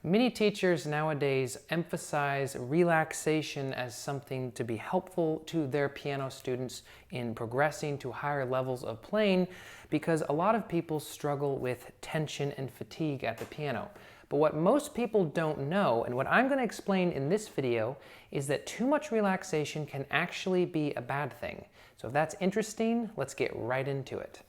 Many teachers nowadays emphasize relaxation as something to be helpful to their piano students in progressing to higher levels of playing because a lot of people struggle with tension and fatigue at the piano. But what most people don't know, and what I'm going to explain in this video, is that too much relaxation can actually be a bad thing. So if that's interesting, let's get right into it.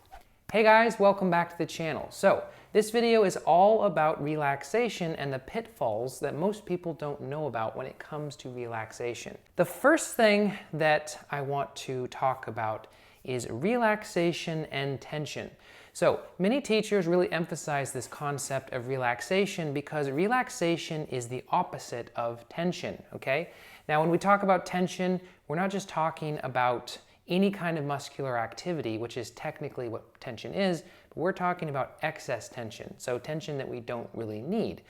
Hey guys, welcome back to the channel. So this video is all about relaxation and the pitfalls that most people don't know about when it comes to relaxation. The first thing that I want to talk about is relaxation and tension. So many teachers really emphasize this concept of relaxation because relaxation is the opposite of tension, okay? Now when we talk about tension, we're not just talking about any kind of muscular activity, which is technically what tension is, but we're talking about excess tension, so tension that we don't really need.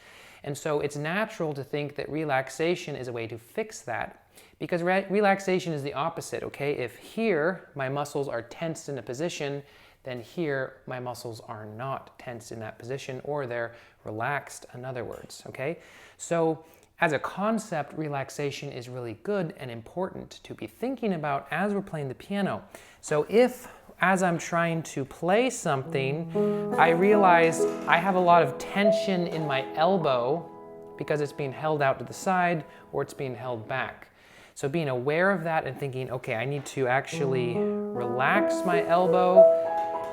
And so it's natural to think that relaxation is a way to fix that, because relaxation is the opposite, okay? If here my muscles are tensed in a position, then here my muscles are not tensed in that position, or they're relaxed, in other words, okay? So as a concept, relaxation is really good and important to be thinking about as we're playing the piano. So if, as I'm trying to play something, I realize I have a lot of tension in my elbow because it's being held out to the side or it's being held back. So being aware of that and thinking, okay, I need to actually relax my elbow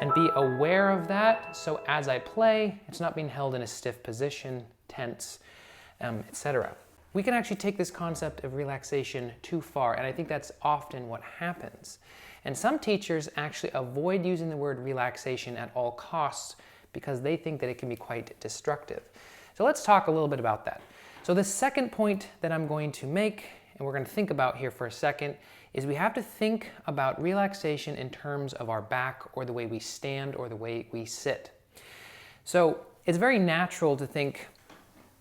and be aware of that, so as I play, it's not being held in a stiff position, tense, etc. We can actually take this concept of relaxation too far, and I think that's often what happens. And some teachers actually avoid using the word relaxation at all costs because they think that it can be quite destructive. So let's talk a little bit about that. So the second point that I'm going to make, and we're going to think about here for a second, is we have to think about relaxation in terms of our back or the way we stand or the way we sit. So it's very natural to think,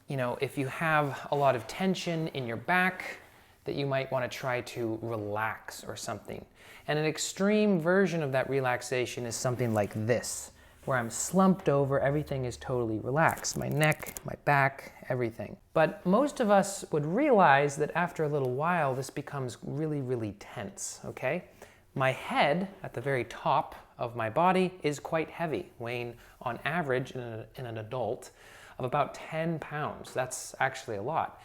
you know, if you have a lot of tension in your back, that you might want to try to relax or something. And an extreme version of that relaxation is something like this, where I'm slumped over, everything is totally relaxed. My neck, my back, everything. But most of us would realize that after a little while, this becomes really, really tense, okay? My head, at the very top of my body, is quite heavy, weighing on average in an adult of about 10 pounds. That's actually a lot.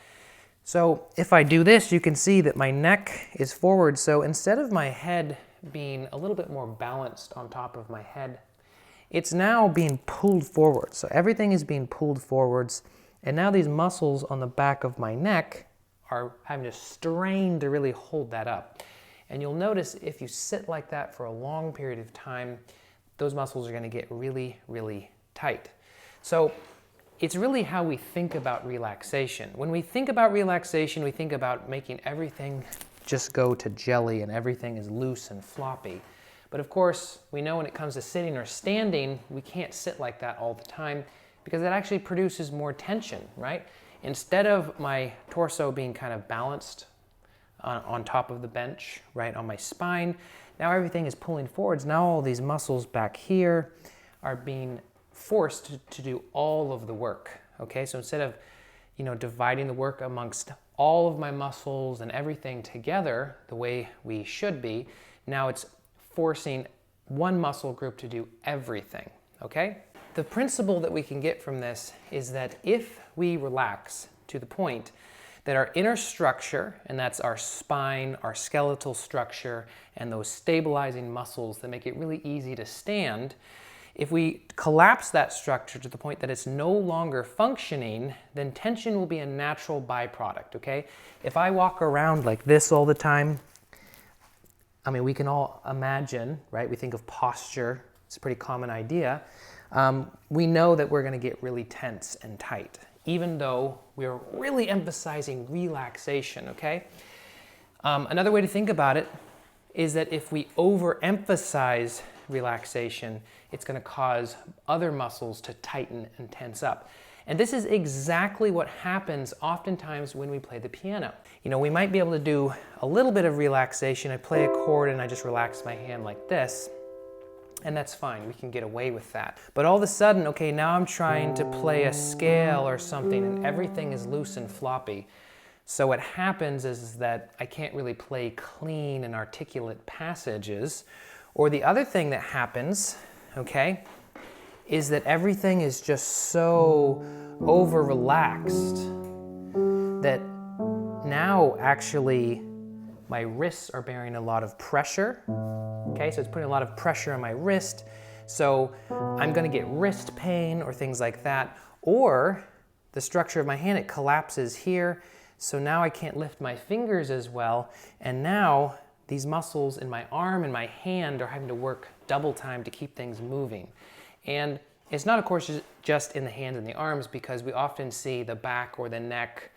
So if I do this, you can see that my neck is forward. So instead of my head being a little bit more balanced on top of my head, it's now being pulled forward. So everything is being pulled forwards. And now these muscles on the back of my neck are having to strain to really hold that up. And you'll notice if you sit like that for a long period of time, those muscles are going to get really, really tight. So it's really how we think about relaxation. When we think about relaxation, we think about making everything just go to jelly and everything is loose and floppy. But of course, we know when it comes to sitting or standing, we can't sit like that all the time because it actually produces more tension, right? Instead of my torso being kind of balanced on top of the bench, right, on my spine, now everything is pulling forwards. Now all these muscles back here are being forced to do all of the work, okay? So instead of, you know, dividing the work amongst all of my muscles and everything together the way we should be, now it's forcing one muscle group to do everything, okay? The principle that we can get from this is that if we relax to the point that our inner structure, and that's our spine, our skeletal structure, and those stabilizing muscles that make it really easy to stand, if we collapse that structure to the point that it's no longer functioning, then tension will be a natural byproduct, okay? If I walk around like this all the time, I mean, we can all imagine, right? We think of posture, it's a pretty common idea. We know that we're gonna get really tense and tight, even though we're really emphasizing relaxation, okay? Another way to think about it is that if we overemphasize relaxation, it's going to cause other muscles to tighten and tense up. And this is exactly what happens oftentimes when we play the piano. You know, we might be able to do a little bit of relaxation. I play a chord and I just relax my hand like this. and that's fine. We can get away with that. But all of a sudden, okay, now I'm trying to play a scale or something, and everything is loose and floppy. So what happens is that I can't really play clean and articulate passages. Or the other thing that happens, okay, is that everything is just so over-relaxed that now actually my wrists are bearing a lot of pressure. Okay, so it's putting a lot of pressure on my wrist. So I'm gonna get wrist pain or things like that. Or the structure of my hand, it collapses here. So now I can't lift my fingers as well. And now these muscles in my arm and my hand are having to work double time to keep things moving. And it's not, of course, just in the hands and the arms, because we often see the back or the neck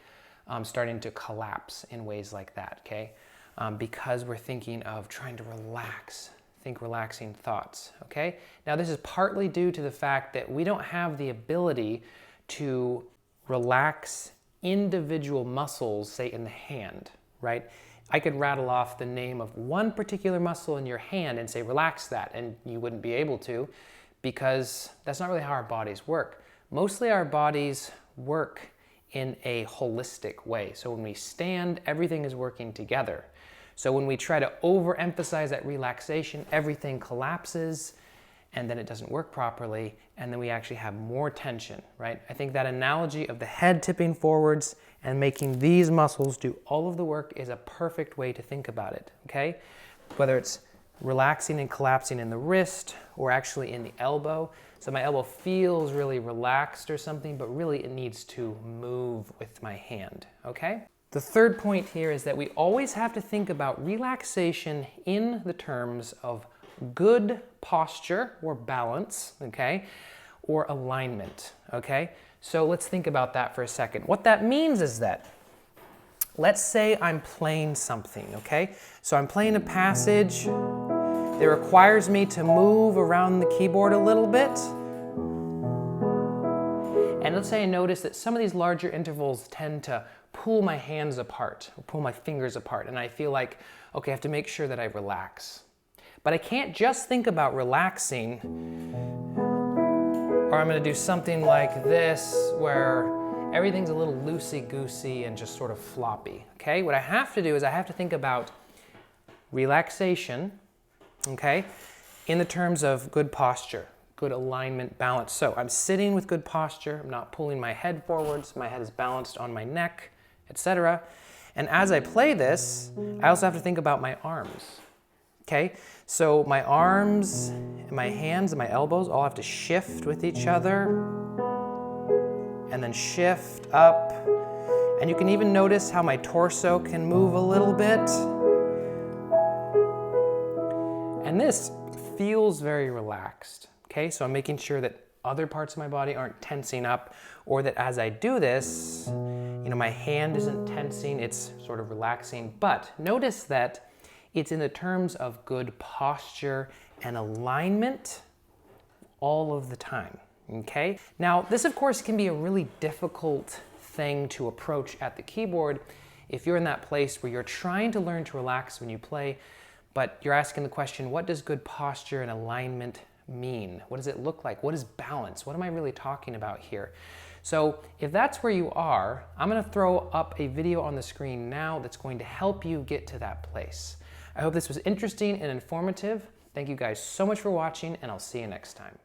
starting to collapse in ways like that, okay? Because we're thinking of trying to relax, think relaxing thoughts, okay? Now this is partly due to the fact that we don't have the ability to relax individual muscles, say in the hand, right? I could rattle off the name of one particular muscle in your hand and say, relax that, and you wouldn't be able to, because that's not really how our bodies work. Mostly our bodies work in a holistic way. So when we stand, everything is working together. So when we try to overemphasize that relaxation, everything collapses, and then it doesn't work properly, and then we actually have more tension, right? I think that analogy of the head tipping forwards and making these muscles do all of the work is a perfect way to think about it, okay? Whether it's relaxing and collapsing in the wrist or actually in the elbow. So my elbow feels really relaxed or something, but really it needs to move with my hand, okay? The third point here is that we always have to think about relaxation in the terms of good posture or balance, okay, or alignment, okay? So let's think about that for a second. What that means is that, let's say I'm playing something, okay? So I'm playing a passage that requires me to move around the keyboard a little bit. And let's say I notice that some of these larger intervals tend to pull my hands apart, or pull my fingers apart, and I feel like, okay, I have to make sure that I relax. But I can't just think about relaxing, or I'm gonna do something like this, where everything's a little loosey-goosey and just sort of floppy, okay? What I have to do is I have to think about relaxation, okay, in the terms of good posture, good alignment, balance. So I'm sitting with good posture, I'm not pulling my head forwards, my head is balanced on my neck, etc. And as I play this, I also have to think about my arms. Okay, so my arms, and my hands, and my elbows all have to shift with each other, and then shift up. And you can even notice how my torso can move a little bit. And this feels very relaxed. Okay, so I'm making sure that other parts of my body aren't tensing up, or that as I do this, you know, my hand isn't tensing, it's sort of relaxing. But notice that it's in the terms of good posture and alignment all of the time, okay? Now, this of course can be a really difficult thing to approach at the keyboard if you're in that place where you're trying to learn to relax when you play, but you're asking the question, what does good posture and alignment mean? What does it look like? What is balance? What am I really talking about here? So if that's where you are, I'm gonna throw up a video on the screen now that's going to help you get to that place. I hope this was interesting and informative. Thank you guys so much for watching, and I'll see you next time.